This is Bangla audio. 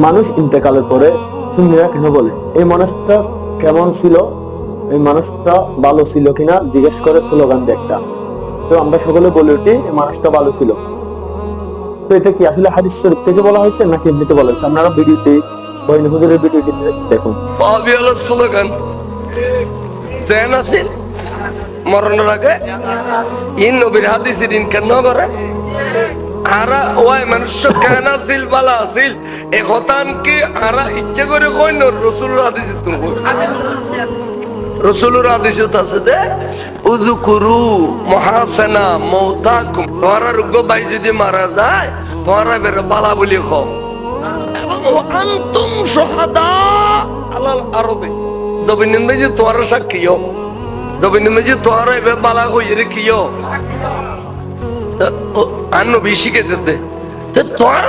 মানুষ ইন্তেকালের পরে সুন্নিরা কেন বলে এই মানুষটা কেমন ছিল, এই মানুষটা ভালো ছিল কিনা জিজ্ঞেস করে স্লোগান দিয়ে একটা। তো আমরা সকলে বলে উঠি এই মানুষটা ভালো ছিল। তো এটা কি আসলে হাদিস শরীফ থেকে বলা হয়েছে নাকি এমনিতে বলা হয়েছে? আপনারা ভিডিওটি বহিন হুজুরের ভিডিওটি দেখুন। পাবি হলো স্লোগান জেন আছিল মরণের আগে ইন নবীর হাদিসের ইনকার করে আরা ওই মানুষ কেন আছিল বালা আছিল এ কথান কি আরা ইচ্ছে করে কই ন রাসূলুর হাদিসে তুমি রাসূলুর হাদিসে আছে দে উযকুরু মুহাসানা মাউতাকুম, তোমার রোগ ভাই যদি মারা যায় তোমারা বের বালা বলি খাও এবং আনতুম শুহাদা আলাল আরবে, জমিনের মধ্যে তোমার সাক্ষীও, জমিনের মধ্যে তোমার এবে বালা কই রেখিও আন্ন বেশি কে দিতে তোমার